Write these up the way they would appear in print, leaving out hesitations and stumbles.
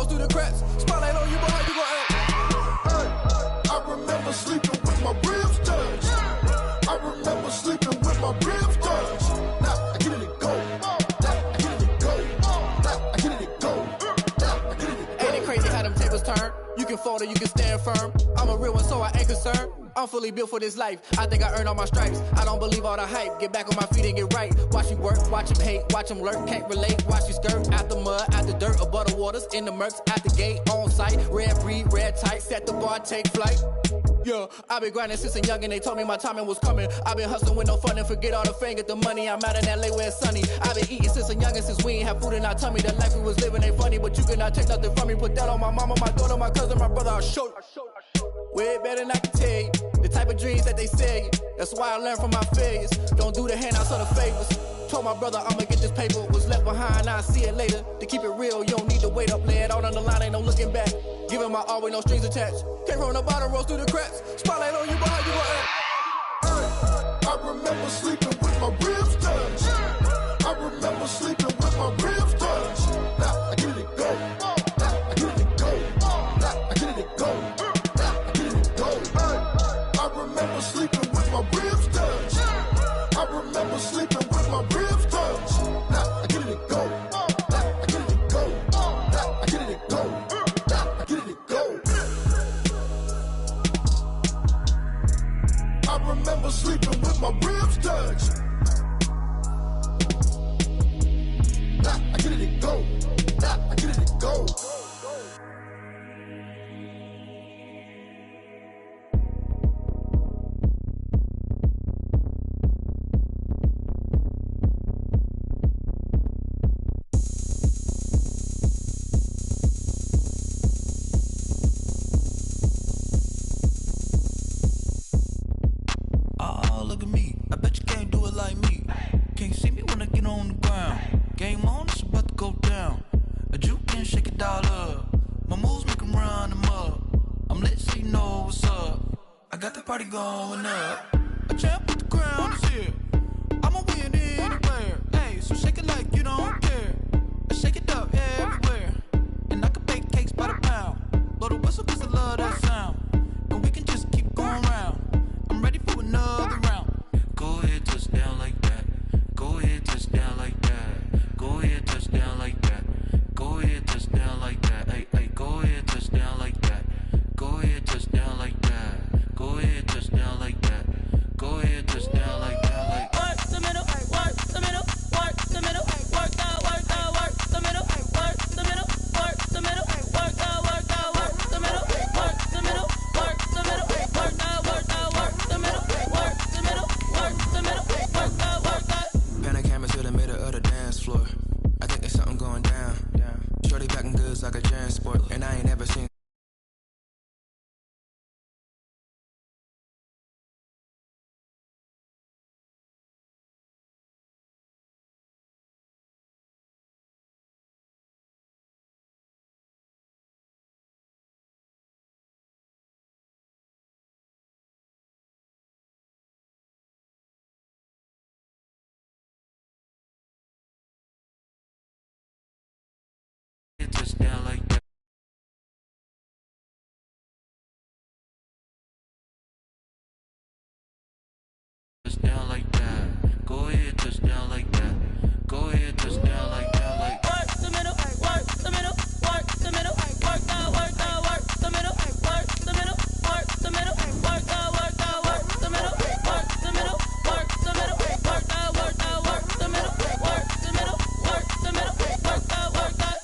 rolls through the cracks. Spotlight on you, but how you gon' act? Hey, I remember sleeping with my ribs touched. I remember sleeping with my ribs touched. Now I get it and go. Now I get it and go. Now I get it and go. Now I get it and go. Ain't it crazy how them tables turn? You can fold or you can stand firm. I'm a real one, so I ain't concerned. I'm fully built for this life. I think I earned all my stripes. I don't believe all the hype. Get back on my feet and get right. Watch you work, watch him hate, watch him lurk. Can't relate, watch you skirt. Out the mud, out the dirt, above the waters, in the murks, out the gate, on site. Red breed, red tight, set the bar, take flight. Yeah, I been grinding since a youngin', they told me my timing was coming. I been hustling with no fun and forget all the fame, get the money. I'm out in LA where it's sunny. I been eating since a youngin', since we ain't have food in our tummy. The life we was living ain't funny, but you cannot take nothing from me. Put that on my mama, my daughter, my cousin, my brother, I'll show you. Way better than I can tell you. The type of dreams that they sell you. That's why I learned from my failures. Don't do the handouts or the favors. Told my brother I'ma get this paper. Was left behind, I'll see it later. To keep it real, you don't need to wait up. Lay it out on the line, ain't no looking back. Giving my all with no strings attached. Came from the bottom, rolls through the cracks. Spotlight on you, but how you gon' act? Hey, I remember sleeping with my ribs touched. I remember sleeping with my ribs touched. Now I get it and go. Now I get it and go. Now I get it and go. Now I get it and go. Hey, I remember sleeping with my ribs touched. I remember sleeping with my ribs touched. Now I get it and go. Now I get it and go. Now I get it and go. Now I get it and go. I remember sleeping with my ribs touched. Now I get it and go. Now I get it and go. Oh, look at me. I bet you can't do it like me. Can't see me when I get on the ground. Game on, it's about to go down. A juke and shake it all up. My moves make 'em run them up. I'm lit so you know what's up. I got the party going up. A champ with the crown is here. I'ma win anywhere. Hey, so shake it like you don't care. I shake it up everywhere. And I can bake cakes by the pound. Blow the whistle 'cause I love that sound. And we can just keep going round. I'm ready for another round. Go ahead, touch down like that. Go ahead, touch down like that. Go ahead, touch down like that. Go ahead, touch down like that. Hey, hey, go ahead, touch down like that. Go ahead, touch down like that. Go ahead, touch down like that. Go ahead, touch down like that. Like work the middle, work the middle, work the middle, work that, work that, work the middle, work the middle, work the middle, work that, work that, work the middle, work the middle, work the middle, work that, work that, work the middle, work the middle, work the middle, work that, work that. Pan the camera to the middle of the dance floor. I think there's something going down. Shorty backing goods like a transport, and I ain't never seen. touch down like that. Touch down like that. Go ahead, touch down like that. Go ahead, touch down like that. Like work the middle, work the middle, work the middle, work that, work that, work the middle, work the middle, work the middle, work that, work that, work the middle, work the middle, work the middle, work that, work that, work the middle, work the middle, work the middle, work that, work that.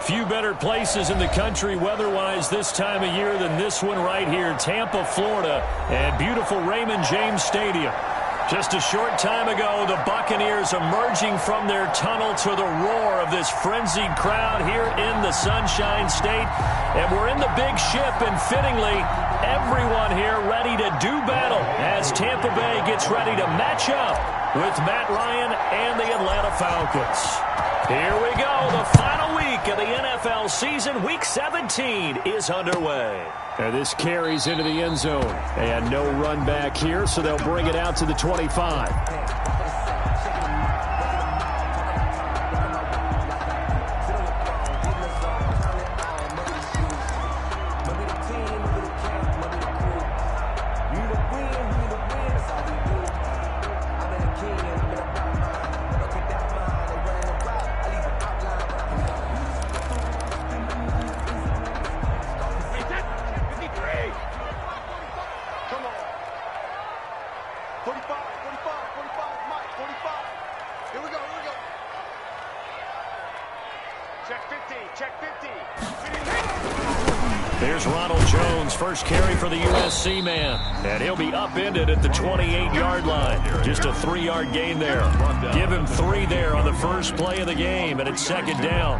Few better places in the country weather-wise this time of year than this one right here, Tampa, Florida, and beautiful Raymond James Stadium. Just a short time ago, the Buccaneers emerging from their tunnel to the roar of this frenzied crowd here in the Sunshine State. And we're in the big ship, and fittingly, everyone here ready to do battle as Tampa Bay gets ready to match up with Matt Ryan and the Atlanta Falcons. Here we go. The final week of the NFL season. Week 17 is underway. And this carries into the end zone. And no run back here, so they'll bring it out to the 25. There's Ronald Jones, first carry for the USC man. And he'll be upended at the 28-yard line. Just a 3-yard gain there. Give him 3 there on the first play of the game, and it's second down.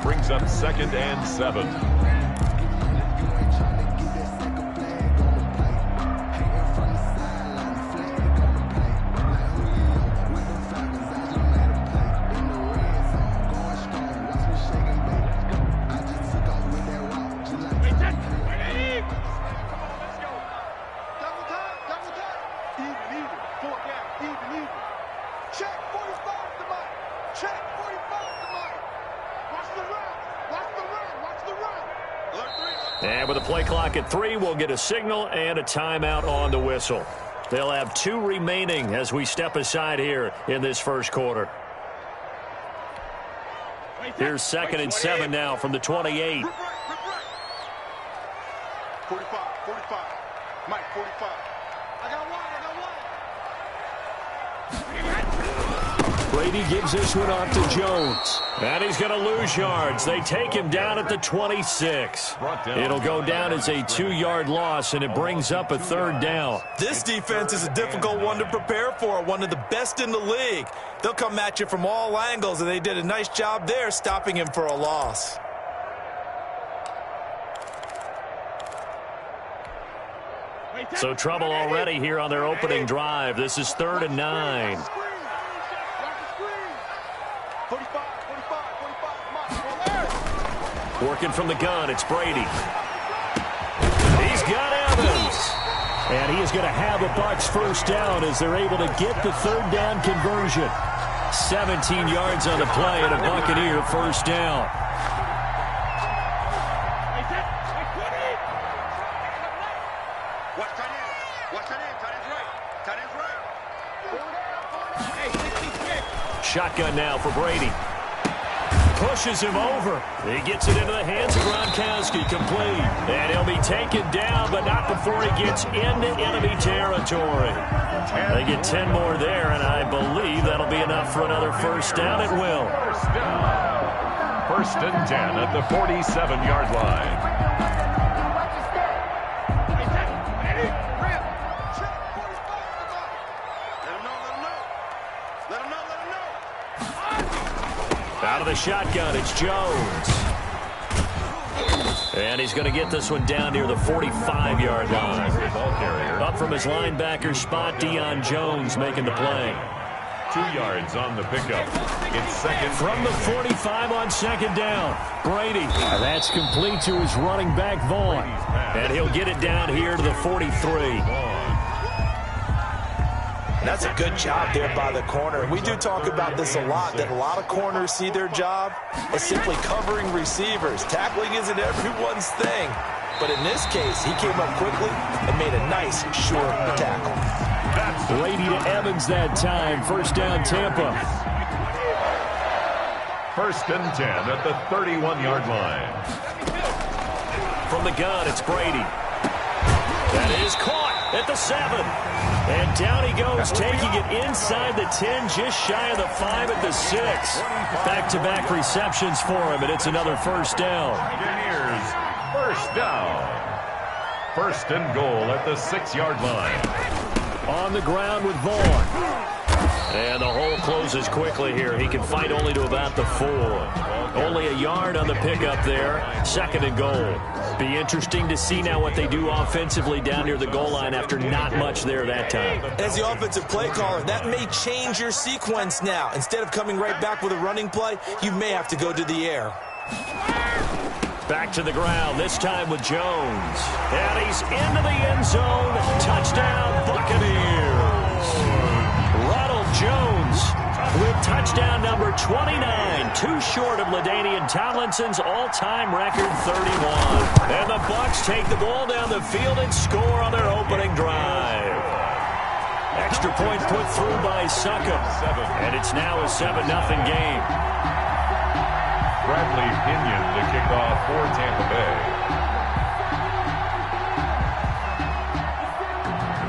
Brings up 2nd and 7. And with a play clock at 3, we'll get a signal and a timeout on the whistle. They'll have 2 remaining as we step aside here in this first quarter. Here's 2nd and 7 now from the 28. 45, 45. Mike, 45. I got one. Brady gives this one off to Jones. And he's going to lose yards. They take him down at the 26. It'll go down as a 2-yard loss, and it brings up a 3rd down. This defense is a difficult one to prepare for, one of the best in the league. They'll come at you from all angles, and they did a nice job there stopping him for a loss. So trouble already here on their opening drive. This is 3rd and 9. Working from the gun, it's Brady. He's got Evans. And he is going to have a Bucs first down as they're able to get the 3rd down conversion. 17 yards on the play and a Buccaneer first down. Shotgun now for Brady. Pushes him over. He gets it into the hands of Gronkowski, complete. And he'll be taken down, but not before he gets into enemy territory. They get 10 more there, and I believe that'll be enough for another first down. It will. First and 10 at the 47-yard line. Out of the shotgun, it's Jones. And he's going to get this one down near the 45-yard line. Up from his linebacker spot, Deion Jones making the play. 2 yards on the pickup. It's second. From the 45 on second down, Brady. That's complete to his running back, Vaughn. And he'll get it down here to the 43. That's a good job there by the corner. We do talk about this a lot, that a lot of corners see their job as simply covering receivers. Tackling isn't everyone's thing. But in this case, he came up quickly and made a nice, short tackle. Brady to Evans that time. First down, Tampa. First and 10 at the 31-yard line. From the gun, it's Brady. That is caught at the 7. And down he goes, taking it inside the 10, just shy of the 5 at the 6. Back-to-back receptions for him, and it's another first down. Buccaneers, first down. First and goal at the 6-yard line. On the ground with Vaughn. And the hole closes quickly here. He can fight only to about the 4. Only a yard on the pickup there. 2nd and goal. Be interesting to see now what they do offensively down near the goal line after not much there that time. As the offensive play caller, that may change your sequence now. Instead of coming right back with a running play, you may have to go to the air. Back to the ground, this time with Jones. And he's into the end zone. Touchdown, Buccaneers. Ronald Jones with touchdown number 29, too short of LaDainian Tomlinson's all-time record 31. And the Bucs take the ball down the field and score on their opening drive. Extra point put through by ßuccs. And it's now a 7-0 game. Bradley Pinion to kick off for Tampa Bay.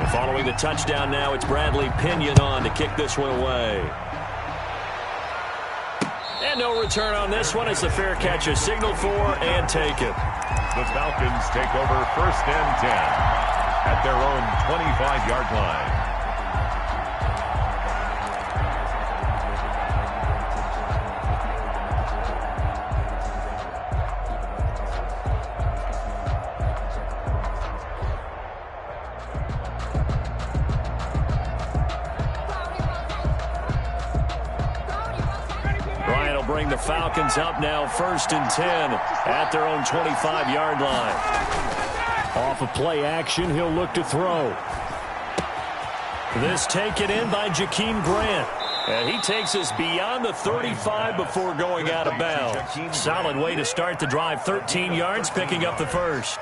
And following the touchdown now, it's Bradley Pinion on to kick this one away. And no return on this one as the fair catch is signaled for and taken. The Falcons take over 1st and 10 at their own 25-yard line. Bring the Falcons up now 1st and 10 at their own 25-yard line. Off of play action, he'll look to throw. This taken in by Jakeem Grant. And he takes us beyond the 35 before going out of bounds. Solid way to start the drive. 13 yards, picking up the first.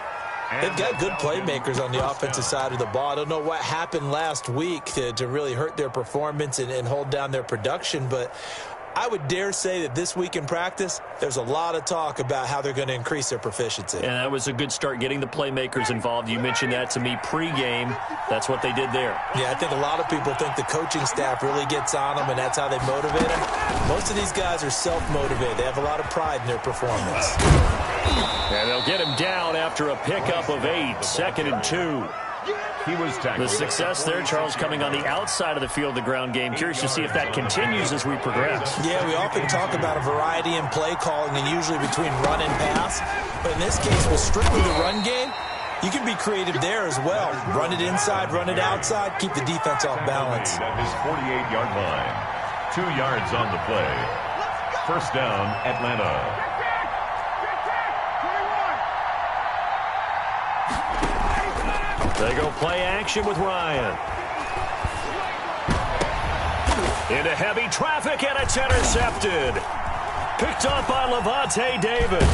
They've got good playmakers on the offensive side of the ball. I don't know what happened last week to really hurt their performance and hold down their production, but I would dare say that this week in practice, there's a lot of talk about how they're going to increase their proficiency. And that was a good start getting the playmakers involved. You mentioned that to me pregame. That's what they did there. Yeah, I think a lot of people think the coaching staff really gets on them, and that's how they motivate them. Most of these guys are self-motivated. They have a lot of pride in their performance. And they'll get him down after a pickup of 8, 2nd and 2. He was tackled. The success there, Charles, coming on the outside of the field, the ground game. Curious to see if that continues as we progress. Yeah, we often talk about a variety in play calling and usually between run and pass. But in this case, with strictly the run game, you can be creative there as well. Run it inside, run it outside, keep the defense off balance. At his 48-yard line. 2 yards on the play. 1st down, Atlanta. They go play action with Ryan. Into heavy traffic, and it's intercepted. Picked up by Levante David.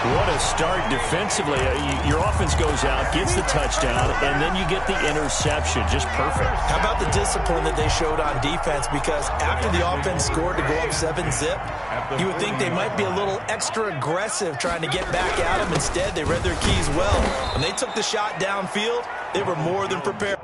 What a start defensively. Your offense goes out, gets the touchdown, and then you get the interception. Just perfect. How about the discipline that they showed on defense? Because after the offense scored to go up 7-zip, you would think they might be a little extra aggressive trying to get back at them. Instead, they read their keys well. When they took the shot downfield, they were more than prepared.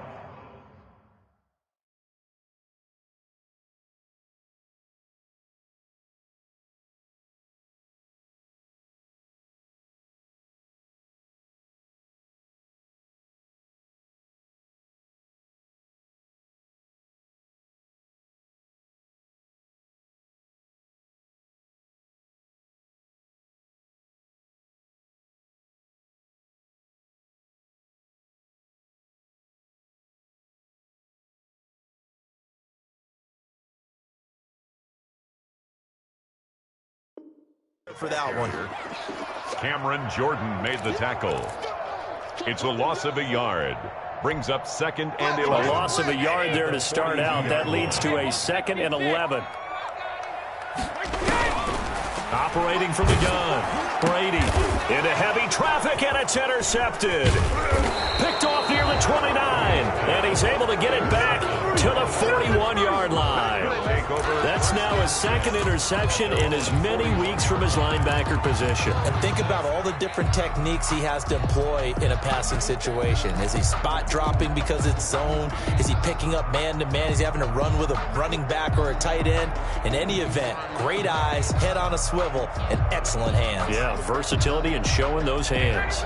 For that one. Cameron Jordan made the tackle. It's a loss of a yard. Brings up 2nd and 11. A loss of a yard there to start out. That leads to a 2nd and 11. Operating from the gun. Brady into heavy traffic, and it's intercepted. Picked off near the 29, and he's able to get it back to the 41-yard line. That's now a 2nd interception in as many weeks from his linebacker position. And think about all the different techniques he has to employ in a passing situation. Is he spot dropping because it's zone? Is he picking up man-to-man? Is he having to run with a running back or a tight end? In any event, great eyes, head on a swivel, and excellent hands. Yeah, versatility and showing those hands.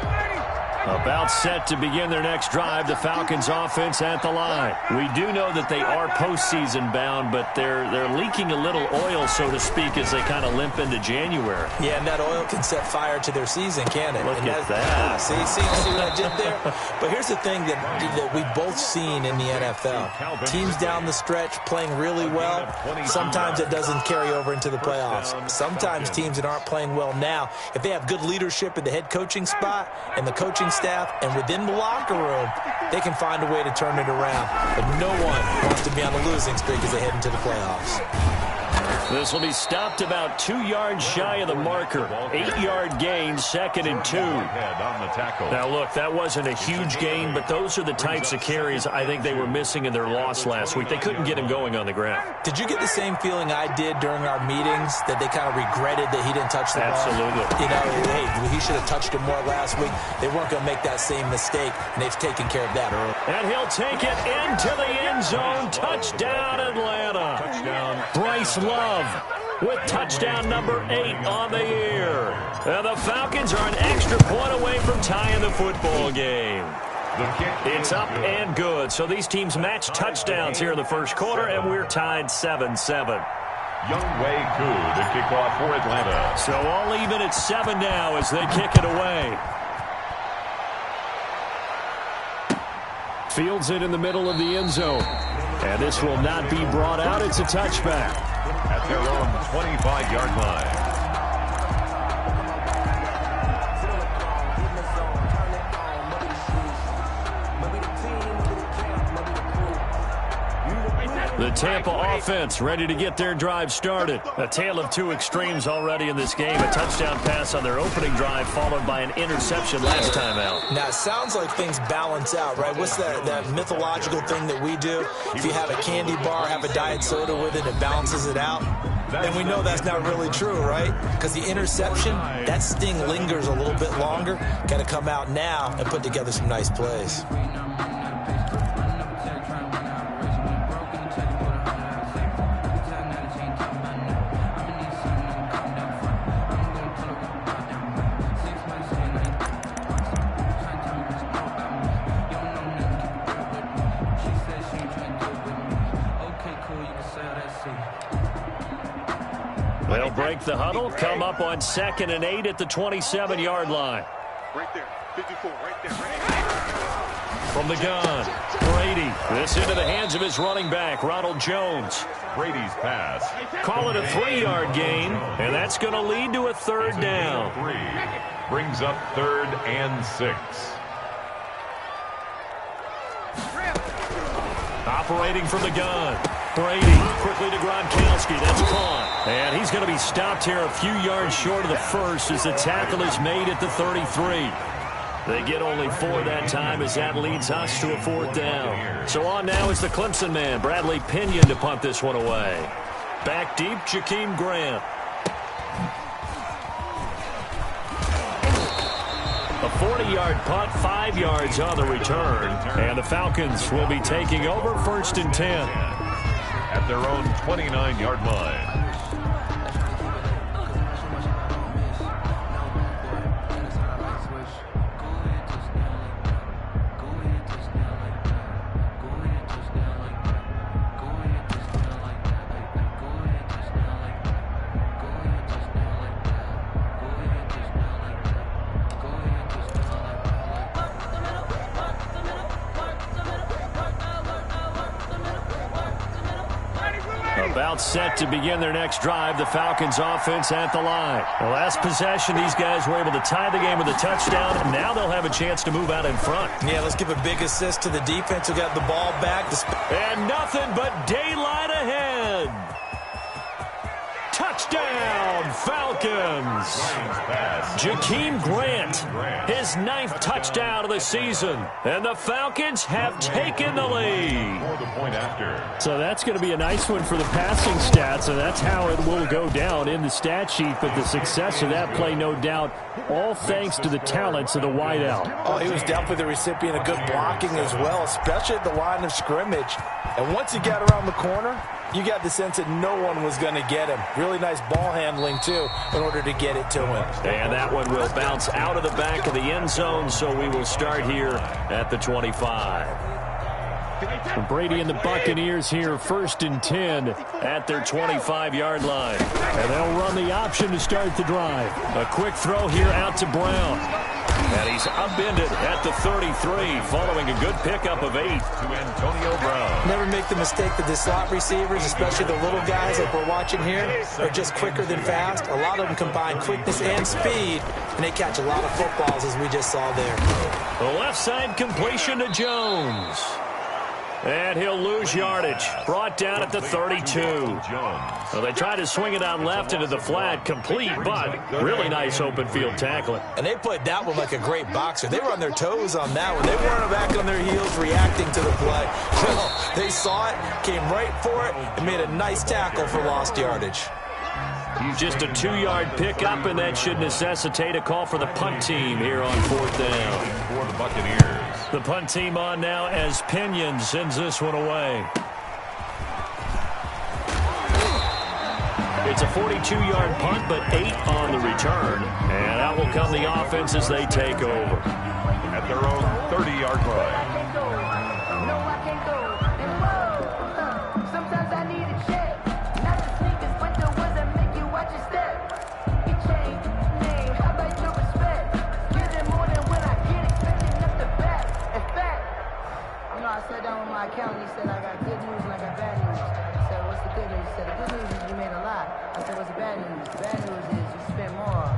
About set to begin their next drive, the Falcons offense at the line. We do know that they are postseason bound, but they're leaking a little oil, so to speak, as they kind of limp into January. Yeah, and that oil can set fire to their season, can it? Look at that. See what I did there? But here's the thing that we've both seen in the NFL. Teams down the stretch playing really well. Sometimes it doesn't carry over into the playoffs. Sometimes teams that aren't playing well now, if they have good leadership in the head coaching spot and the coaching staff and within the locker room, they can find a way to turn it around. But no one wants to be on the losing streak as they head into the playoffs. This will be stopped about 2 yards shy of the marker. 8-yard gain, 2nd and 2. Now, look, that wasn't a huge gain, but those are the types of carries I think they were missing in their loss last week. They couldn't get him going on the ground. Did you get the same feeling I did during our meetings, that they kind of regretted that he didn't touch the ball? Absolutely. You know, hey, he should have touched it more last week. They weren't going to make that same mistake, and they've taken care of that early. And he'll take it into the end zone. Touchdown, Atlanta. Touchdown. Bryce Love with touchdown number 8 on the year. And the Falcons are an extra point away from tying the football game. It's up and good. So these teams match touchdowns here in the first quarter, and we're tied 7-7. Younghoe Koo to kick off for Atlanta. So all even at 7 now as they kick it away. Fields it in the middle of the end zone. And this will not be brought out. It's a touchback. At their own 25-yard line. The Tampa offense ready to get their drive started. A tale of two extremes already in this game. A touchdown pass on their opening drive followed by an interception last time out. Now, it sounds like things balance out, right? What's that mythological thing that we do? If you have a candy bar, have a diet soda with it, it balances it out. And we know that's not really true, right? Because the interception, that sting lingers a little bit longer. Got to come out now and put together some nice plays. They'll break the huddle, come up on 2nd and 8 at the 27-yard line. Right there, 54, right there. From the gun, Brady. This into the hands of his running back, Ronald Jones. Brady's pass. Call it a 3-yard gain, and that's going to lead to a third down. 3 brings up 3rd and 6. Operating from the gun. Brady quickly to Gronkowski. That's caught. And he's going to be stopped here a few yards short of the first as the tackle is made at the 33. They get only 4 that time as that leads us to a 4th down. So on now is the Clemson man, Bradley Pinion, to punt this one away. Back deep, Jakeem Grant. A 40-yard punt, 5 yards on the return. And the Falcons will be taking over 1st and 10. At their own 29-yard line. About set to begin their next drive, the Falcons offense at the line. The last possession, these guys were able to tie the game with a touchdown, and now they'll have a chance to move out in front. Yeah, let's give a big assist to the defense who got the ball back. And nothing but daylight ahead. Touchdown, Falcons. Jakeem Grant, his 9th touchdown of the season. And the Falcons have taken the lead. So that's going to be a nice one for the passing stats, and that's how it will go down in the stat sheet. But the success of that play, no doubt, all thanks to the talents of the wideout. Oh, he was definitely the recipient of good blocking as well, especially at the line of scrimmage. And once he got around the corner, You got the sense that no one was going to get him. Really nice ball handling, too, in order to get it to him. And that one will bounce out of the back of the end zone, so we will start here at the 25. Brady and the Buccaneers here, 1st and 10 at their 25-yard line. And they'll run the option to start the drive. A quick throw here out to Brown. And he's upended at the 33, following a good pickup of 8 to Antonio Brown. Never make the mistake that the slot receivers, especially the little guys like we're watching here, are just quicker than fast. A lot of them combine quickness and speed, and they catch a lot of footballs, as we just saw there. The left side completion to Jones. And he'll lose yardage. Brought down at the 32. Well, they tried to swing it out left into the flat, complete, but really nice open field tackling. And they played that one like a great boxer. They were on their toes on that one. They weren't back on their heels reacting to the play. No, they saw it, came right for it, and made a nice tackle for lost yardage. Just a 2-yard pickup, and that should necessitate a call for the punt team here on 4th down. For the Buccaneers. The punt team on now as Pinion sends this one away. It's a 42-yard punt, but 8 on the return. And out will come the offense as they take over. At their own 30-yard line. I sat down with my accountant. He said, I got good news and I got bad news. I said, what's the good news? He said, the good news is you made a lot. I said, what's the bad news? The bad news is you spent more.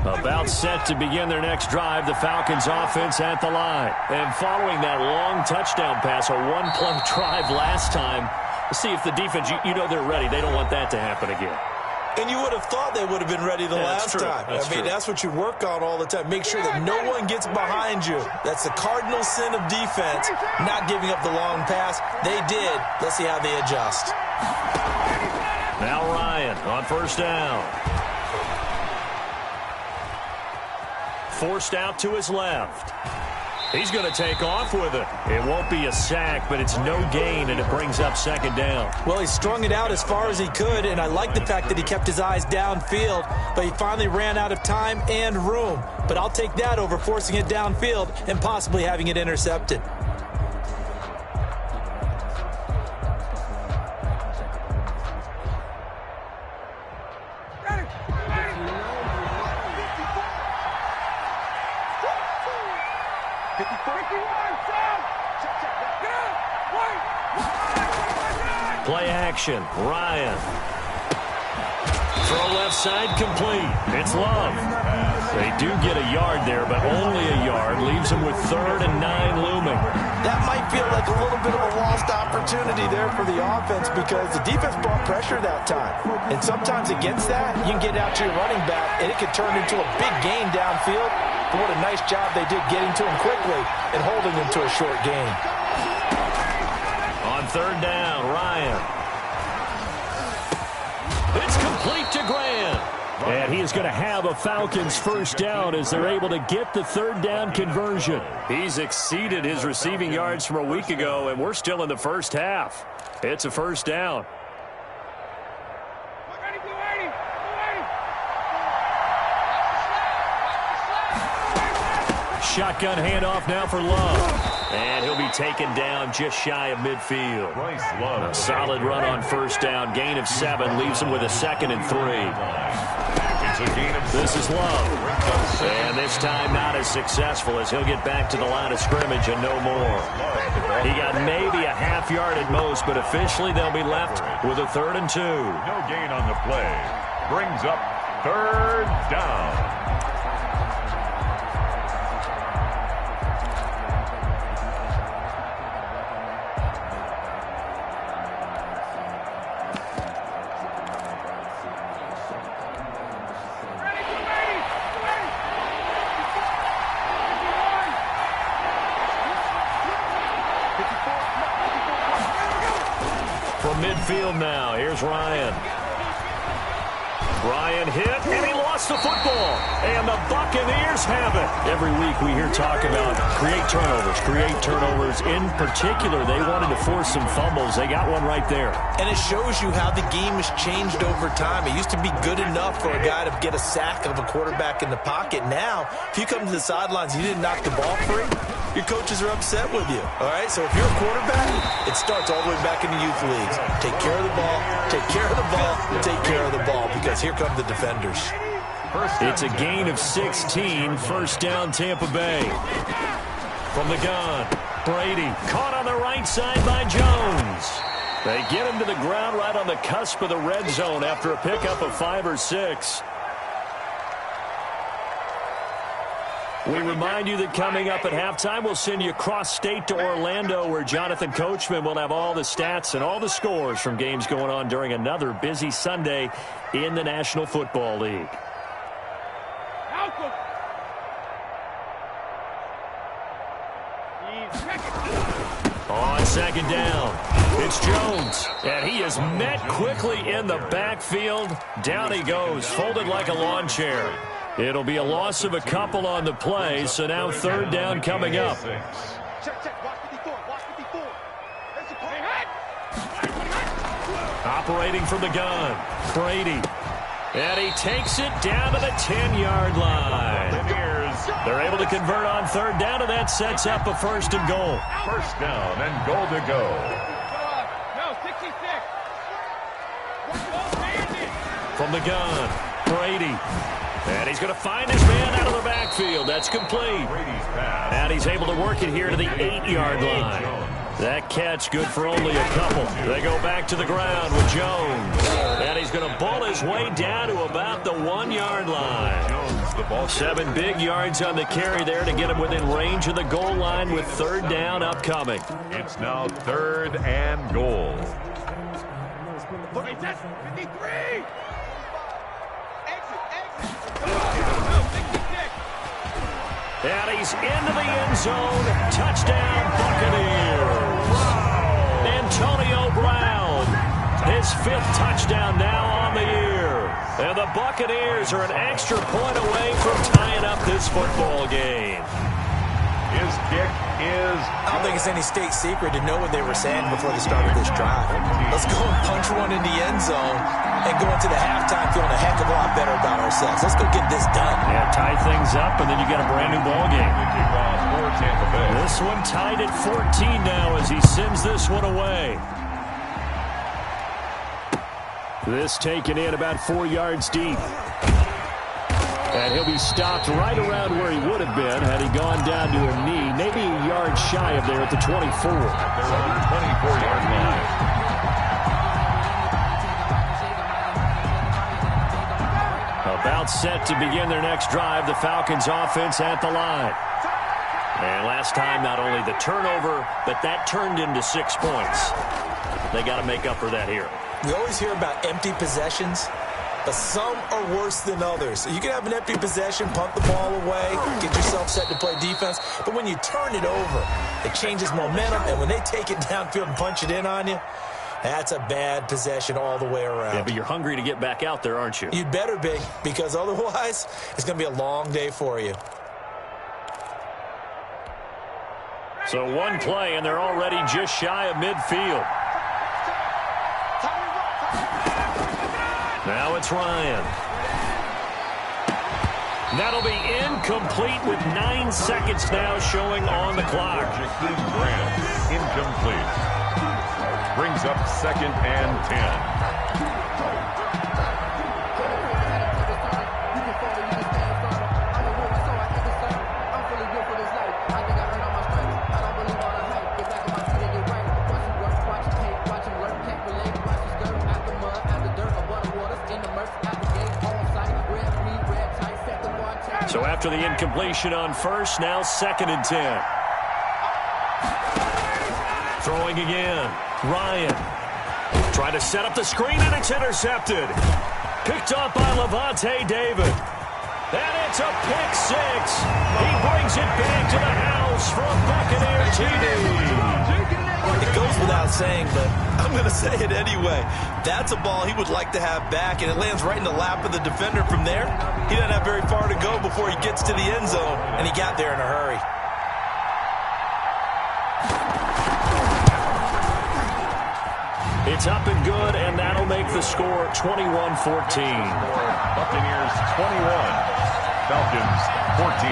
About set to begin their next drive, the Falcons offense at the line. And following that long touchdown pass, a one-play drive last time, see if the defense, you know they're ready. They don't want that to happen again. And you would have thought they would have been ready the last time. That's what you work on all the time. Make sure that no one gets behind you. That's the cardinal sin of defense, not giving up the long pass. They did. Let's see how they adjust. Now Ryan on 1st down. Forced out to his left. He's going to take off with it. It won't be a sack, but it's no gain, and it brings up 2nd down. Well, he strung it out as far as he could, and I like the fact that he kept his eyes downfield, but he finally ran out of time and room. But I'll take that over forcing it downfield and possibly having it intercepted. Play action. Ryan. Throw left side complete. It's Love. They do get a yard there, but only a yard. Leaves them with 3rd and 9 looming. That might feel like a little bit of a lost opportunity there for the offense because the defense brought pressure that time. And sometimes against that, you can get out to your running back, and it could turn into a big gain downfield. But what a nice job they did getting to him quickly and holding him to a short gain. On 3rd down, Ryan. It's complete to Grant. And he is going to have a Falcons 1st down as they're able to get the 3rd down conversion. He's exceeded his receiving yards from a week ago, and we're still in the 1st half. It's a 1st down. Shotgun handoff now for Love. And he'll be taken down just shy of midfield. A solid run on 1st down. Gain of 7 leaves him with a 2nd and 3. This is Love. And this time not as successful as he'll get back to the line of scrimmage and no more. He got maybe a half yard at most, but officially they'll be left with a 3rd and 2. No gain on the play. Brings up 3rd down. From midfield now, here's Ryan. Ryan hit, and he lost the football. And the Buccaneers have it. Every week we hear talk about create turnovers. In particular, they wanted to force some fumbles. They got one right there. And it shows you how the game has changed over time. It used to be good enough for a guy to get a sack of a quarterback in the pocket. Now, if you come to the sidelines and you didn't knock the ball free, your coaches are upset with you. All right? So if you're a quarterback, it starts all the way back in the youth leagues. Take care of the ball, take care of the ball, take care of the ball, because here come the defenders. It's a gain of 16, first down Tampa Bay. From the gun, Brady caught on the right side by Jones. They get him to the ground right on the cusp of the red zone after a pickup of 5 or 6. We remind you that coming up at halftime, we'll send you cross-state to Orlando, where Jonathan Coachman will have all the stats and all the scores from games going on during another busy Sunday in the National Football League. On second down, it's Jones, and he is met quickly in the backfield. Down he goes, folded like a lawn chair. It'll be a loss of a couple on the play, so now third down coming up. Operating from the gun, Brady. And he takes it down to the 10-yard line. They're able to convert on third down, and that sets up a first and goal. First down and goal to go. From the gun, Brady. And he's going to find his man out of the backfield. That's complete. And he's able to work it here to the 8-yard line. That catch good for only a couple. They go back to the ground with Jones. And he's going to ball his way down to about the 1-yard line. 7 big yards on the carry there to get him within range of the goal line with third down upcoming. It's now third and goal. And he's into the end zone. Touchdown, Buccaneers. Antonio Brown, his 5th touchdown now on the year. And the Buccaneers are an extra point away from tying up this football game. His kick is... I don't think it's any state secret to know what they were saying before they started this drive. Let's go and punch one in the end zone and go into the halftime feeling a heck of a lot better about ourselves. Let's go get this done. Yeah, tie things up, and then you get a brand new ball game. This one tied at 14 now as he sends this one away. This taken in about 4 yards deep. And he'll be stopped right around where he would have been had he gone down to a knee, maybe a yard shy of there at the 24. They're on the 24-yard line. About set to begin their next drive, the Falcons offense at the line. And last time, not only the turnover, but that turned into 6 points. They got to make up for that here. We always hear about empty possessions, but some are worse than others. You can have an empty possession, punt the ball away, get yourself set to play defense, but when you turn it over, it changes momentum, and when they take it downfield and punch it in on you, that's a bad possession all the way around. Yeah, but you're hungry to get back out there, aren't you? You'd better be, because otherwise, it's going to be a long day for you. So one play, and they're already just shy of midfield. Now it's Ryan. That'll be incomplete with 9 seconds now showing on the clock. Incomplete. Brings up second and 10. So after the incompletion on first, now second and 10. Throwing again. Ryan. Trying to set up the screen, and it's intercepted. Picked up by Levante David. And it's a pick 6. He brings it back to the house for a Buccaneer TD. It goes without saying, but I'm going to say it anyway. That's a ball he would like to have back, and it lands right in the lap of the defender from there. He doesn't have very far to go before he gets to the end zone, and he got there in a hurry. It's up and good, and that'll make the score 21-14. Buccaneers 21, Falcons 14.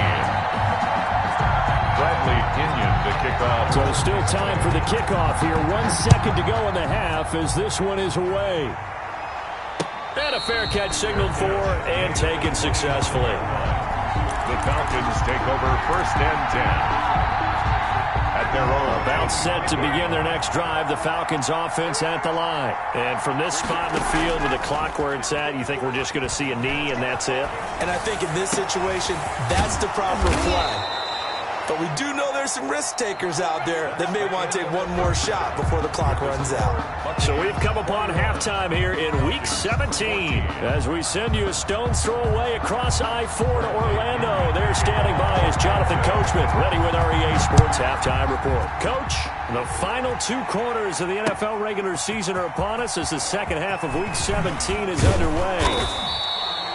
Bradley Pinion to kick off. So still time for the kickoff here. 1 second to go in the half as this one is away. And a fair catch signaled for and taken successfully. The Falcons take over 1st and 10. At their own. About set to begin their next drive. The Falcons offense at the line. And from this spot in the field with the clock where it's at, you think we're just going to see a knee and that's it? And I think in this situation, that's the proper play. But we do know there's some risk takers out there that may want to take one more shot before the clock runs out. So we've come upon halftime here in Week 17 as we send you a stone's throw away across I-4 to Orlando. There standing by is Jonathan Coachman, ready with our EA Sports Halftime Report. Coach, the final 2 quarters of the NFL regular season are upon us as the second half of Week 17 is underway.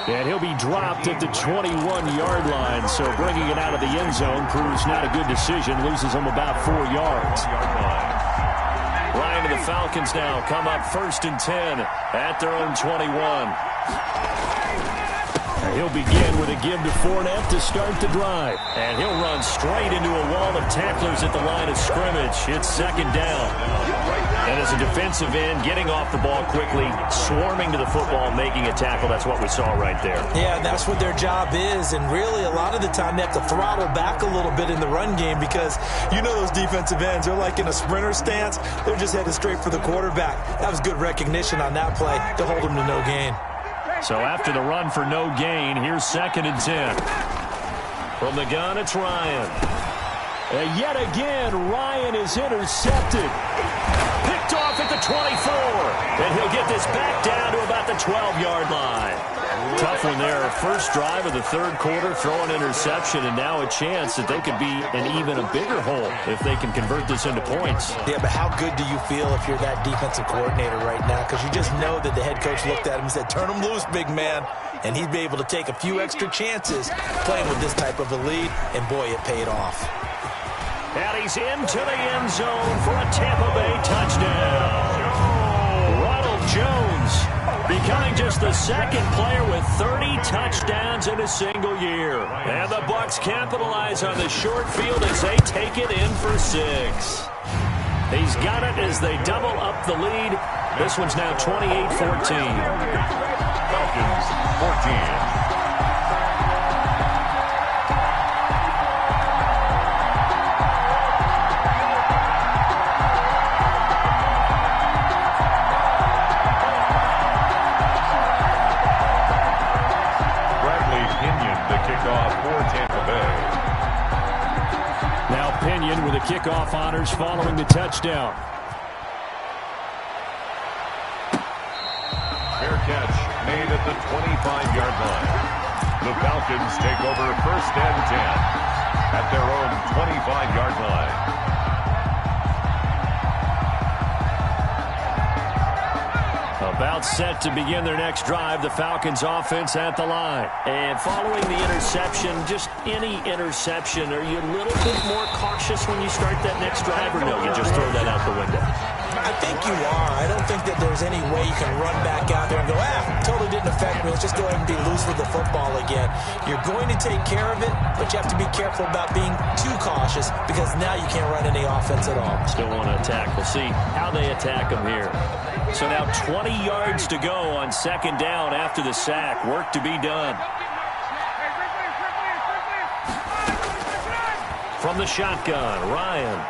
And he'll be dropped at the 21-yard line, so bringing it out of the end zone proves not a good decision. Loses him about 4 yards. Ryan and the Falcons now come up 1st and 10 at their own 21. He'll begin with a give to Fournette to start the drive. And he'll run straight into a wall of tacklers at the line of scrimmage. It's 2nd down. And as a defensive end, getting off the ball quickly, swarming to the football, making a tackle, that's what we saw right there. Yeah, that's what their job is. And really, a lot of the time, they have to throttle back a little bit in the run game because you know those defensive ends, they're like in a sprinter stance. They're just headed straight for the quarterback. That was good recognition on that play to hold him to no gain. So after the run for no gain, here's 2nd and 10. From the gun, it's Ryan. And yet again, Ryan is intercepted. Picked off at the 24. And he'll get this back down to about the 12-yard line. Tough one there. First drive of the 3rd quarter, throw an interception, and now a chance that they could be in even a bigger hole if they can convert this into points. Yeah, but how good do you feel if you're that defensive coordinator right now? Because you just know that the head coach looked at him and said, turn him loose, big man. And he'd be able to take a few extra chances playing with this type of a lead, and boy, it paid off. And he's into the end zone for a Tampa Bay touchdown. Ronald Jones becoming just the 2nd player with 30 touchdowns in a single year. And the Bucs capitalize on the short field as they take it in for 6. He's got it as they double up the lead. This one's now 28-14. Falcons 14. With the kickoff honors following the touchdown. Fair catch made at the 25-yard line. The Falcons take over 1st and 10 at their own 25-yard line. About set to begin their next drive, the Falcons offense at the line. And following the interception, just any interception, are you a little bit more cautious when you start that next drive, or no, you just throw that out the window? I think you are. I don't think that there's any way you can run back out there and go, totally didn't affect me. Let's just go ahead and be loose with the football again. You're going to take care of it, but you have to be careful about being too cautious because now you can't run any offense at all. Still want to attack. We'll see how they attack them here. So now 20 yards to go on 2nd down after the sack. Work to be done. From the shotgun, Ryan.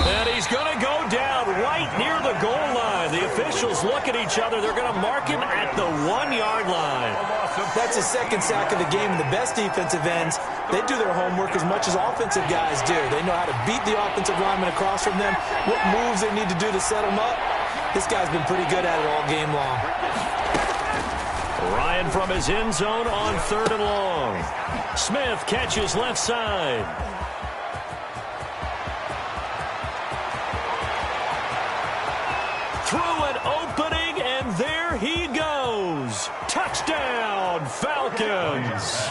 And he's going to go down right near the goal line. The officials look at each other. They're going to mark him at the 1-yard line. That's the 2nd sack of the game. And the best defensive ends, they do their homework as much as offensive guys do. They know how to beat the offensive lineman across from them, what moves they need to do to set them up. This guy's been pretty good at it all game long. Ryan from his end zone on 3rd and long. Smith catches left side. through an opening, and there he goes. Touchdown, Falcons.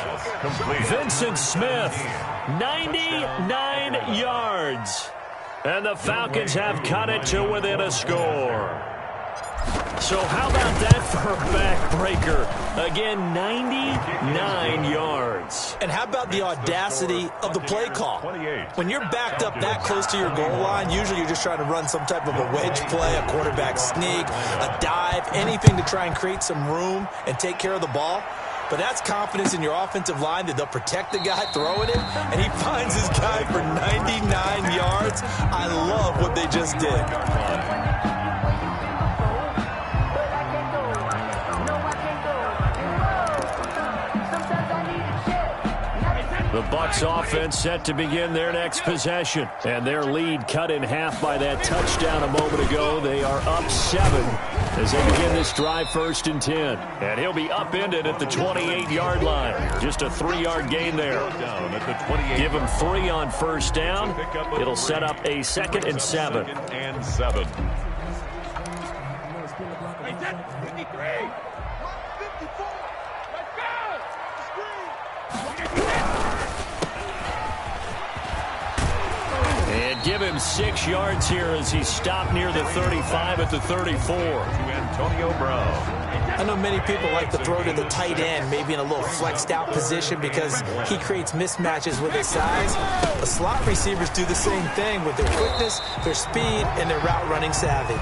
Vincent Smith, 99 yards. And the Falcons have cut it to within a score. So how about that for a backbreaker? Again, 99 yards. And how about the audacity of the play call? When you're backed up that close to your goal line, usually you're just trying to run some type of a wedge play, a quarterback sneak, a dive, anything to try and create some room and take care of the ball. But that's confidence in your offensive line that they'll protect the guy throwing it, and he finds his guy for 99 yards. I love what they just did. The Bucs offense set to begin their next possession. And their lead cut in half by that touchdown a moment ago. They are up 7 as they begin this drive 1st and 10. And he'll be upended at the 28-yard line. Just a 3-yard gain there. Give him 3 on 1st down. It'll set up a 2nd and 7. And give him 6 yards here as he stopped near the 35 at the 34. Antonio Brown. I know many people like to throw to the tight end, maybe in a little flexed out position because he creates mismatches with his size. The slot receivers do the same thing with their quickness, their speed, and their route running savvy.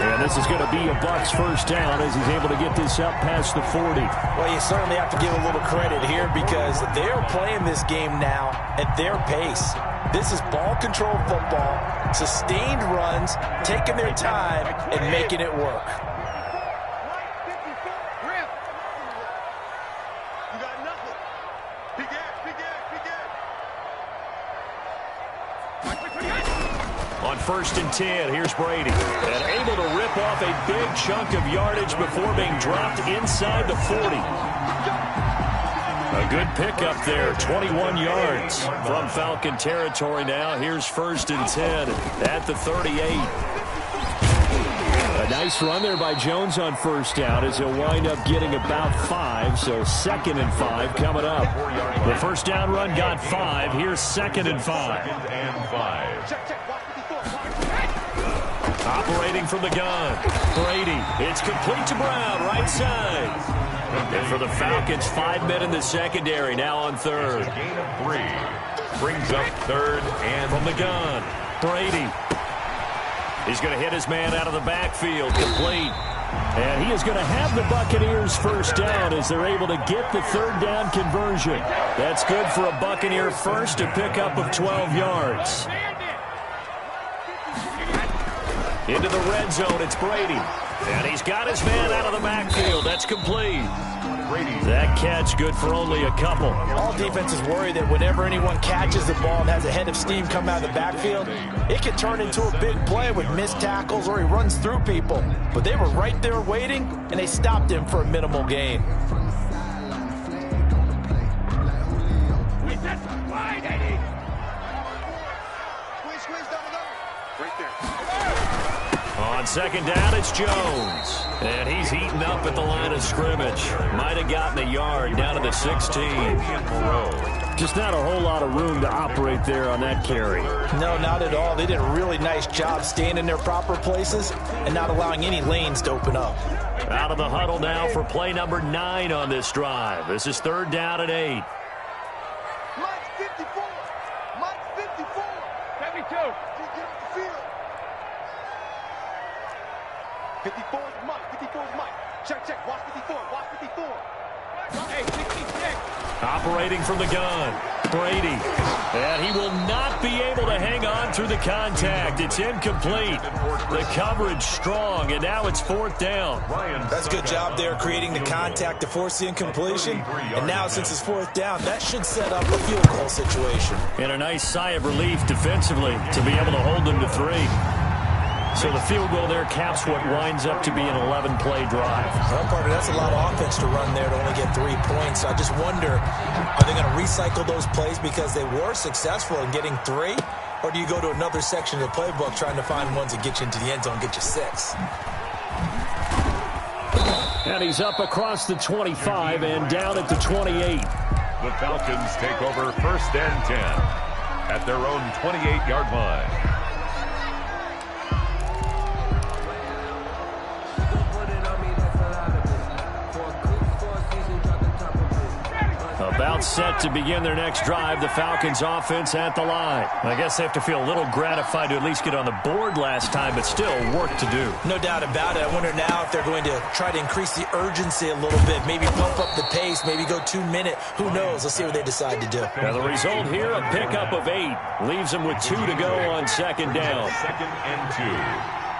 And this is going to be a Bucs 1st down as he's able to get this up past the 40. Well, you certainly have to give a little credit here because they're playing this game now at their pace. This is ball control football, sustained runs, taking their time, and making it work. On 1st and 10, here's Brady. And able to rip off a big chunk of yardage before being dropped inside the 40. A good pickup there, 21 yards from Falcon territory now. Here's 1st and 10 at the 38. A nice run there by Jones on 1st down as he'll wind up getting about 5, so 2nd and 5 coming up. The 1st down run got 5. Here's 2nd and 5. Operating from the gun. Brady. It's complete to Brown, right side. And for the Falcons, 5 men in the secondary, now on 3rd. Gain of 3. Brings up 3rd and from the gun. Brady. He's going to hit his man out of the backfield, complete. And he is going to have the Buccaneers 1st down as they're able to get the 3rd down conversion. That's good for a Buccaneer first, a pickup of 12 yards. Into the red zone, it's Brady. And he's got his man out of the backfield. That's complete. That catch good for only a couple. All defenses worry that whenever anyone catches the ball and has a head of steam come out of the backfield, it can turn into a big play with missed tackles or he runs through people. But they were right there waiting, and they stopped him for a minimal gain. On 2nd down, it's Jones. And he's heating up at the line of scrimmage. Might have gotten a yard down to the 16. Just not a whole lot of room to operate there on that carry. No, not at all. They did a really nice job staying in their proper places and not allowing any lanes to open up. Out of the huddle now for play number 9 on this drive. This is 3rd down and 8. Mike 54. Mike 54. 72. Just get off the field. 54 is Mike. 54 is Mike. Check. Watch 54. Watch 54. Hey, 66. Operating from the gun. Brady. And he will not be able to hang on through the contact. It's incomplete. The coverage strong, and now it's 4th down. That's a good job there creating the contact to force the incompletion. And now since it's 4th down, that should set up a field goal situation. And a nice sigh of relief defensively to be able to hold them to 3. So the field goal there caps what winds up to be an 11-play drive. Well, partner, that's a lot of offense to run there to only get 3 points. So I just wonder, are they going to recycle those plays because they were successful in getting 3? or do you go to another section of the playbook trying to find ones that get you into the end zone, get you 6? And he's up across the 25 and down at the 28. The Falcons take over 1st and 10 at their own 28-yard line. About set to begin their next drive. The Falcons offense at the line. I guess they have to feel a little gratified to at least get on the board last time, but still work to do. No doubt about it. I wonder now if they're going to try to increase the urgency a little bit, maybe pump up the pace, maybe go 2-minute. Who knows? Let's see what they decide to do. Now the result here, a pickup of 8. Leaves them with 2 to go on 2nd down. 2nd and 2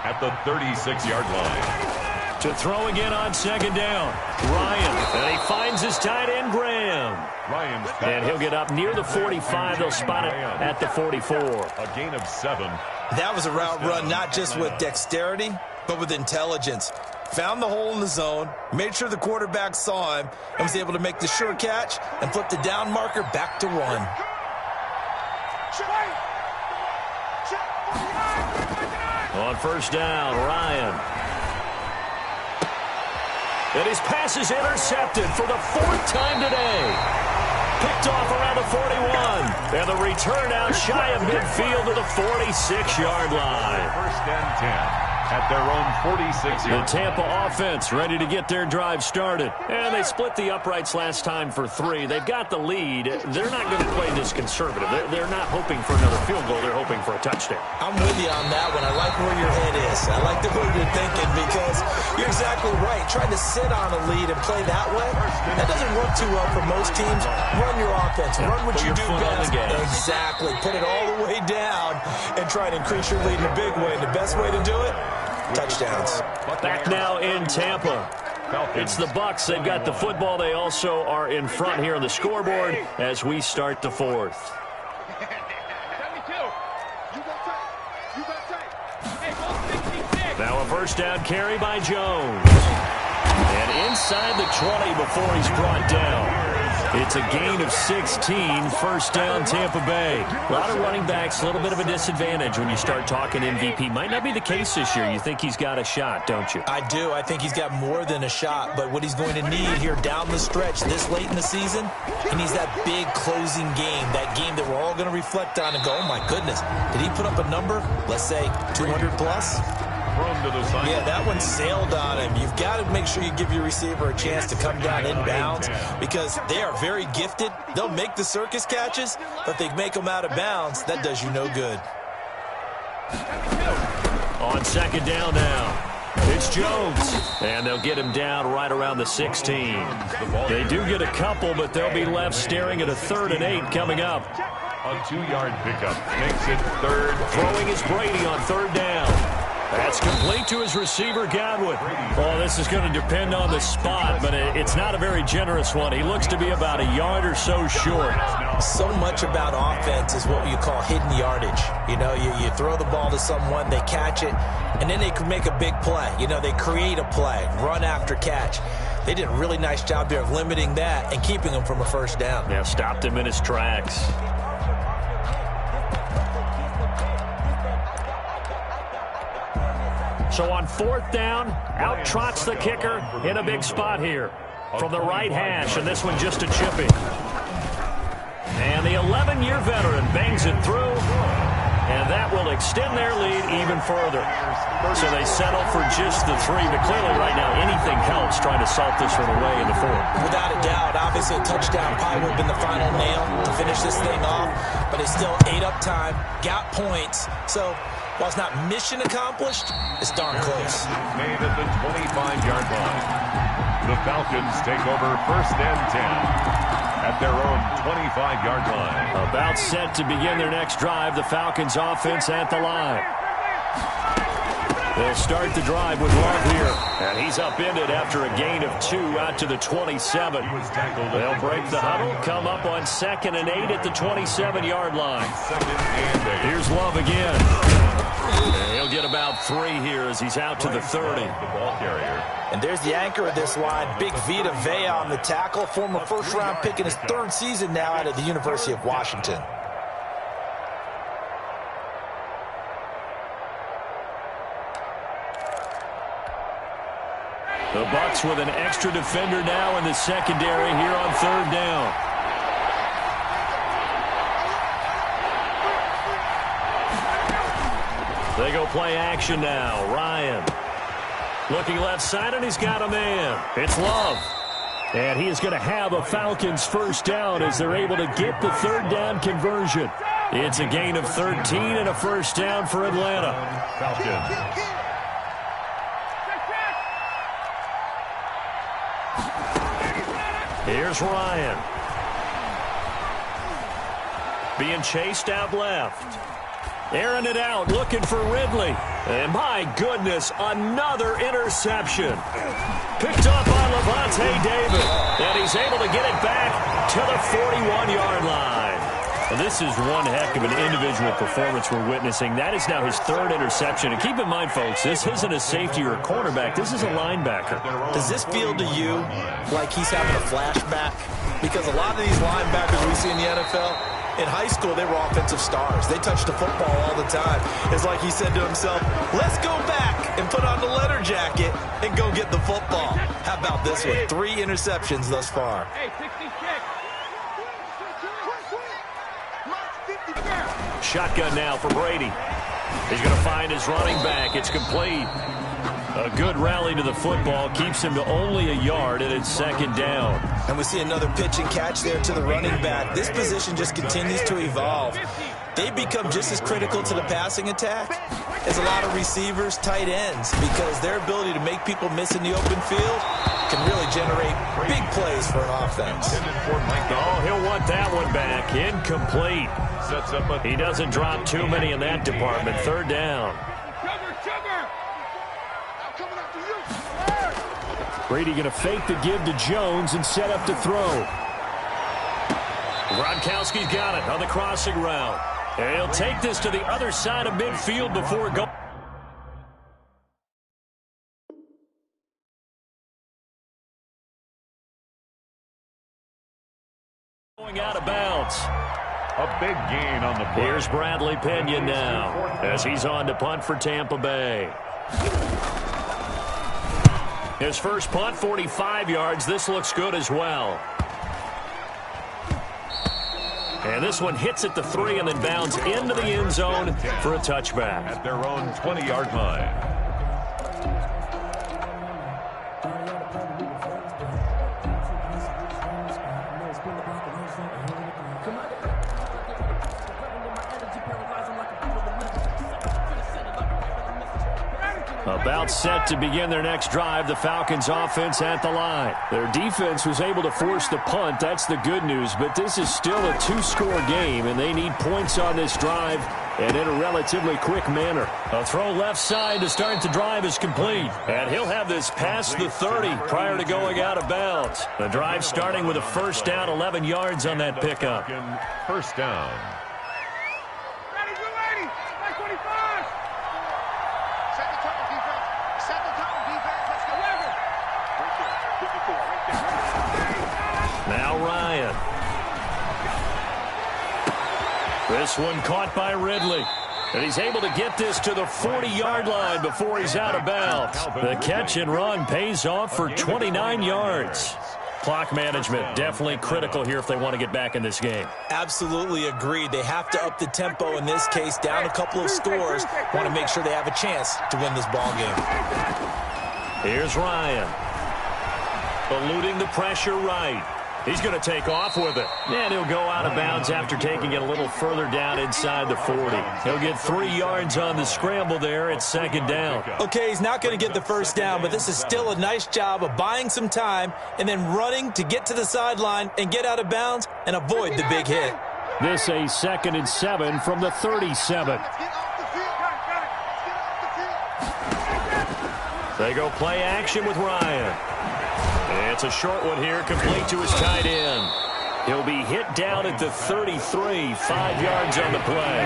at the 36-yard line. To throw again on 2nd down. Ryan, and he finds his tight end, Graham. And he'll get up near the 45. They'll spot it at the 44. A gain of 7. That was a route run not just with dexterity, but with intelligence. Found the hole in the zone, made sure the quarterback saw him, and was able to make the sure catch and flip the down marker back to 1. On 1st down, Ryan. And his pass is intercepted for the 4th time today. Picked off around the 41. And the return out shy of midfield to the 46-yard line. 1st and 10 at their own 46-yard line. The Tampa offense ready to get their drive started. And they split the uprights last time for 3. They've got the lead. They're not going to play this conservative. They're not hoping for another field goal. They're hoping for a touchdown. I'm with you on that one. I like where your head is. I like the way you're thinking because you're exactly right. Trying to sit on a lead and play that way, that doesn't work too well for most teams. Run your offense. Run what you do best. Exactly. Put it all the way down and try and increase your lead in a big way. And the best way to do it, touchdowns. Back now in Tampa. It's the Bucs. They've got the football. They also are in front here on the scoreboard as we start the 4th. Now a 1st down carry by Jones. And inside the 20 before he's brought down. It's a gain of 16, 1st down Tampa Bay. A lot of running backs, a little bit of a disadvantage when you start talking MVP. Might not be the case this year. You think he's got a shot, don't you? I do. I think he's got more than a shot. But what he's going to need here down the stretch this late in the season, he needs that big closing game, that game that we're all going to reflect on and go, oh, my goodness, did he put up a number, let's say 200 plus? Yeah, that one sailed on him. You've got to make sure you give your receiver a chance to come down inbounds because they are very gifted. They'll make the circus catches, but if they make them out of bounds, that does you no good. On 2nd down now, it's Jones, and they'll get him down right around the 16. They do get a couple, but they'll be left staring at a 3rd and 8 coming up. A 2-yard pickup makes it 3rd. Throwing is Brady on 3rd down. That's complete to his receiver, Godwin. Oh, this is going to depend on the spot, but it's not a very generous one. He looks to be about a yard or so short. So much about offense is what you call hidden yardage. You know, you throw the ball to someone, they catch it, and then they can make a big play. You know, they create a play, run after catch. They did a really nice job there of limiting that and keeping him from a 1st down. Yeah, stopped him in his tracks. So on 4th down, out trots the kicker in a big spot here from the right hash, and this one just a chipping. And the 11-year veteran bangs it through, and that will extend their lead even further. So they settle for just the 3, but clearly right now anything helps trying to salt this one away in the 4th. Without a doubt, obviously a touchdown probably would have been the final nail to finish this thing off, but it's still ate up time, got points, so while it's not mission accomplished, it's darn close. Made at the 25-yard line. The Falcons take over 1st and 10 at their own 25-yard line. About set to begin their next drive, the Falcons offense at the line. They'll start the drive with Love here. And he's upended after a gain of 2 out to the 27. They'll break the huddle, come up on 2nd and 8 at the 27-yard line. Here's Love again. And he'll get about 3 here as he's out to the 30. And there's the anchor of this line, Big Vita Vea on the tackle, former 1st-round pick in his 3rd season now out of the University of Washington. The Bucs with an extra defender now in the secondary here on third down. They go play action now. Ryan looking left side, and he's got a man. It's Love. And he is going to have a Falcons first down as they're able to get the third down conversion. It's a gain of 13 and a first down for Atlanta. Falcons. Here's Ryan. Being chased out left. Airing it out, looking for Ridley. And my goodness, another interception. Picked up by Levante David. And he's able to get it back to the 41-yard line. Well, this is one heck of an individual performance we're witnessing. That is now his third interception. And keep in mind, folks, this isn't a safety or a cornerback. This is a linebacker. Does this feel to you like he's having a flashback? Because a lot of these linebackers we see in the NFL, in high school, they were offensive stars. They touched the football all the time. It's like he said to himself, let's go back and put on the leather jacket and go get the football. How about this one? 3 interceptions thus far. Shotgun now for Brady. He's going to find his running back. It's complete. A good rally to the football keeps him to only a yard, and it's second down. And we see another pitch and catch there to the running back. This position just continues to evolve. They become just as critical to the passing attack as a lot of receivers, tight ends, because their ability to make people miss in the open field can really generate big plays for an offense. Oh, he'll want that one back. Incomplete. He doesn't drop too many in that department. Third down. Brady going to fake the give to Jones and set up to throw. Gronkowski's got it on the crossing route. And he'll take this to the other side of midfield before going out of bounds. A big gain on the play. Here's Bradley Pinion now as he's on to punt for Tampa Bay. His first punt, 45 yards. This looks good as well. And this one hits at the 3 and then bounds into the end zone for a touchback. At their own 20-yard line. About set to begin their next drive, the Falcons offense at the line. Their defense was able to force the punt. That's the good news, but this is still a 2-score game, and they need points on this drive and in a relatively quick manner. A throw left side to start the drive is complete, and he'll have this past the 30 prior to going out of bounds. The drive starting with a first down, 11 yards on that pickup. First down. Now Ryan. This one caught by Ridley. And he's able to get this to the 40-yard line before he's out of bounds. The catch and run pays off for 29 yards. Clock management definitely critical here if they want to get back in this game. Absolutely agreed. They have to up the tempo in this case, down a couple of scores. Want to make sure they have a chance to win this ball game. Here's Ryan. Eluding the pressure right. He's going to take off with it. And he'll go out of bounds after taking it a little further down inside the 40. He'll get 3 yards on the scramble there at second down. Okay, he's not going to get the first down, but this is still a nice job of buying some time and then running to get to the sideline and get out of bounds and avoid the big hit. This a 2nd and 7 from the 37. They go play action with Ryan. It's a short one here, complete to his tight end. He'll be hit down at the 33, 5 yards on the play.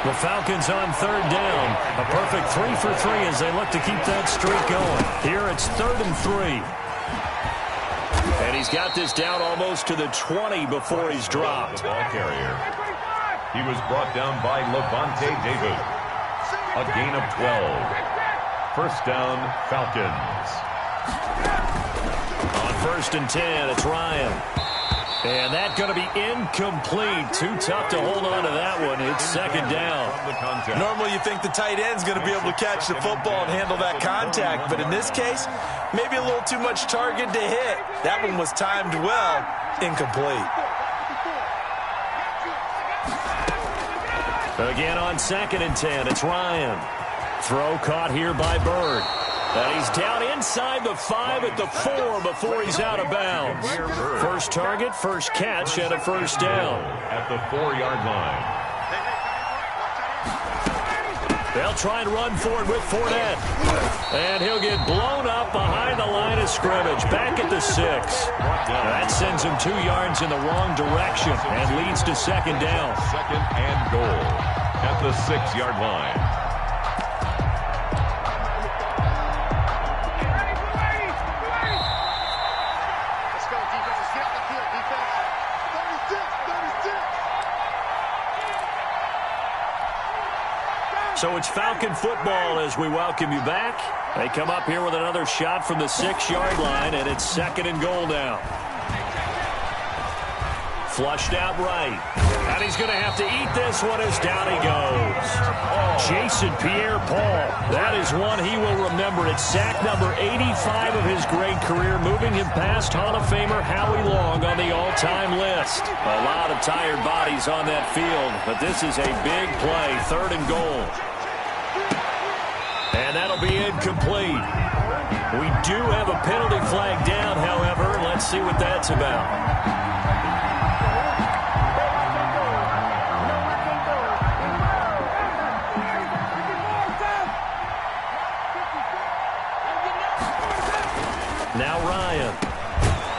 The Falcons on third down. A perfect 3 for 3 as they look to keep that streak going. Here it's 3rd and 3. And he's got this down almost to the 20 before he's dropped. The ball carrier. He was brought down by Levante David. A gain of 12. First down, Falcons. On 1st and 10, it's Ryan. And that's going to be incomplete. Too tough to hold on to that one. It's 2nd down. Normally you think the tight end's going to be able to catch the football and handle that contact, but in this case, maybe a little too much target to hit. That one was timed well. Incomplete. Again on 2nd and 10, it's Ryan. Throw caught here by Bird. And he's down inside the 5 at the 4 before he's out of bounds. First target, first catch, and a 1st down. At the 4-yard line. They'll try and run forward with Fournette. And he'll get blown up behind the line of scrimmage. Back at the 6. That sends him 2 yards in the wrong direction and leads to 2nd down. 2nd and goal at the 6-yard line. So it's Falcon football as we welcome you back. They come up here with another shot from the 6-yard line, and it's 2nd and goal now. Flushed out right. And he's going to have to eat this one as down he goes. Jason Pierre-Paul. That is one he will remember. It's sack number 85 of his great career, moving him past Hall of Famer Howie Long on the all-time list. A lot of tired bodies on that field, but this is a big play. 3rd and goal. And that'll be incomplete. We do have a penalty flag down, however. Let's see what that's about. Now Ryan.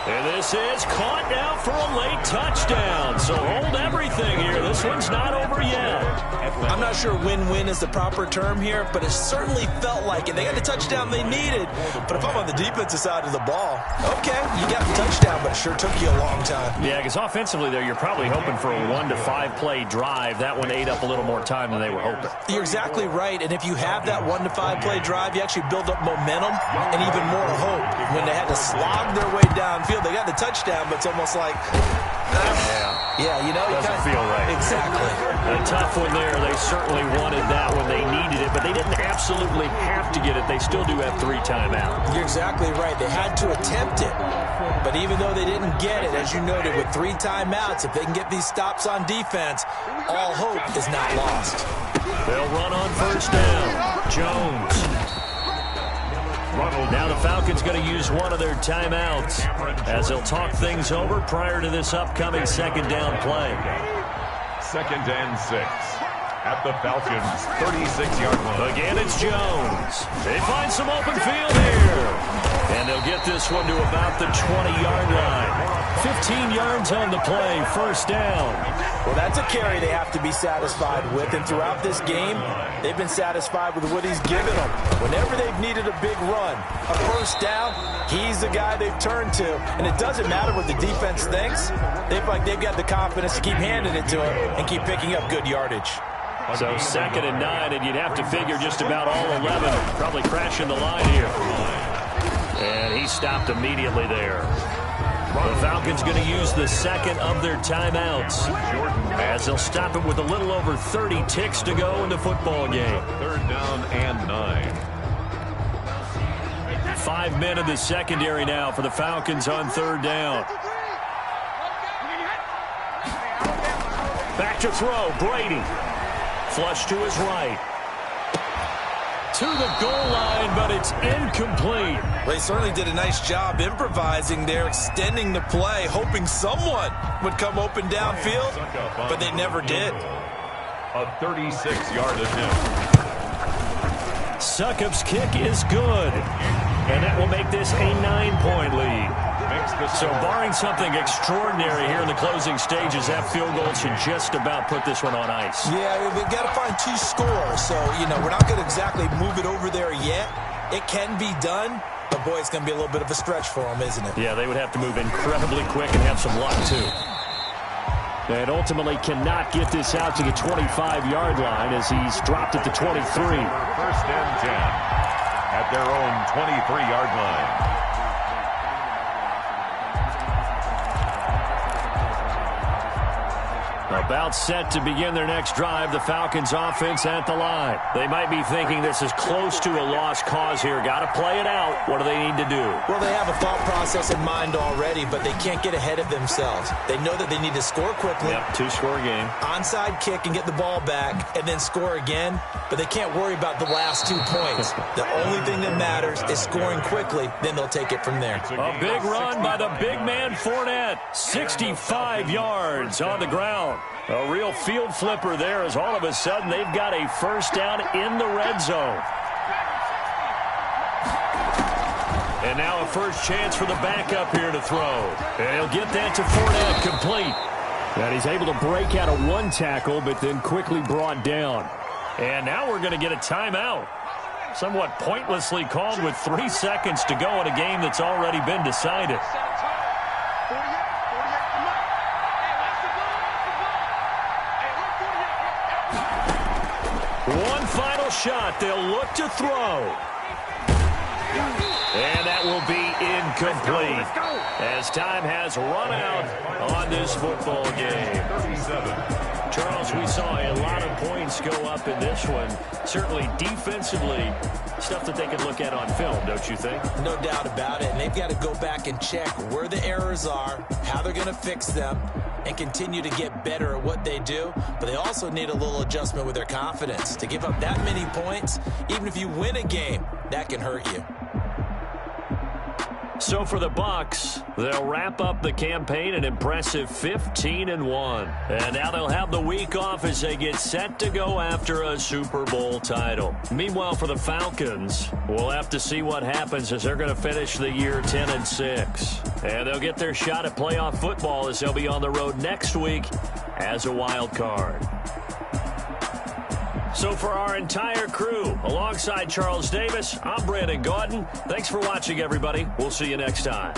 And this is caught now for a late touchdown. So hold everything here. This one's not over yet. I'm not sure win-win is the proper term here, but it certainly felt like it. They got the touchdown they needed. But if I'm on the defensive side of the ball, okay, you got the touchdown, but it sure took you a long time. Yeah, because offensively there, you're probably hoping for a 1 to 5 play drive. That one ate up a little more time than they were hoping. You're exactly right. And if you have that 1 to 5 play drive, you actually build up momentum and even more hope. When they had to slog their way downfield, they got the touchdown, but it's almost like, yeah, you know, doesn't feel right. Exactly. A tough one there. They certainly wanted that when they needed it, but they didn't absolutely have to get it. They still do have 3 timeouts. You're exactly right. They had to attempt it, but even though they didn't get it, as you noted, with 3 timeouts, if they can get these stops on defense, all hope is not lost. They'll run on 1st down. Jones. Now the Falcons going to use one of their timeouts as they'll talk things over prior to this upcoming 2nd down play. 2nd and 6 at the Falcons' 36-yard line. Again, it's Jones. They find some open field here. And they'll get this one to about the 20-yard line. 15 yards on the play, 1st down. Well, that's a carry they have to be satisfied with, and throughout this game, they've been satisfied with what he's given them. Whenever they've needed a big run, a 1st down, he's the guy they've turned to, and it doesn't matter what the defense thinks. They feel like they've got the confidence to keep handing it to him and keep picking up good yardage. So 2nd and 9, and you'd have to figure just about all 11 probably crashing the line here. And he stopped immediately there. The Falcons going to use the 2nd of their timeouts as they'll stop it with a little over 30 ticks to go in the football game. 3rd down and 9. 5 men in the secondary now for the Falcons on 3rd down. Back to throw, Brady. Flush to his right. To the goal line, but it's incomplete. Well, they certainly did a nice job improvising there, extending the play, hoping someone would come open downfield, but they never did. A 36-yard attempt. ßuccs' kick is good, and that will make this a 9-point lead. So barring something extraordinary here in the closing stages, that field goal should just about put this one on ice. Yeah, we've got to find 2 scores. So, you know, we're not going to exactly move it over there yet. It can be done, but, boy, it's going to be a little bit of a stretch for them, isn't it? Yeah, they would have to move incredibly quick and have some luck, too. And ultimately cannot get this out to the 25-yard line as he's dropped at the 23. 1st and 10. at their own 23-yard line. About set to begin their next drive, the Falcons offense at the line. They might be thinking this is close to a lost cause here. Got to play it out. What do they need to do? Well, they have a thought process in mind already, but they can't get ahead of themselves. They know that they need to score quickly. Yep, two-score game. Onside kick and get the ball back and then score again, but they can't worry about the last 2 points. The only thing that matters is scoring quickly, then they'll take it from there. A big run by the big man Fournette. 65 yards on the ground. A real field flipper there as all of a sudden they've got a first down in the red zone. And now a first chance for the backup here to throw. And he'll get that to Fournette, complete. And he's able to break out of one tackle, but then quickly brought down. And now we're going to get a timeout. Somewhat pointlessly called with 3 seconds to go in a game that's already been decided. One final shot. They'll look to throw. And that will be incomplete. As time has run out on this football game. Charles, we saw a lot of points go up in this one. Certainly defensively, stuff that they can look at on film, don't you think? No doubt about it. And they've got to go back and check where the errors are, how they're going to fix them, and continue to get better at what they do. But they also need a little adjustment with their confidence. To give up that many points, even if you win a game, that can hurt you. So for the Bucs, they'll wrap up the campaign an impressive 15-1. And now they'll have the week off as they get set to go after a Super Bowl title. Meanwhile, for the Falcons, we'll have to see what happens as they're going to finish the year 10-6. And they'll get their shot at playoff football as they'll be on the road next week as a wild card. So for our entire crew, alongside Charles Davis, I'm Brandon Gaudin. Thanks for watching, everybody. We'll see you next time.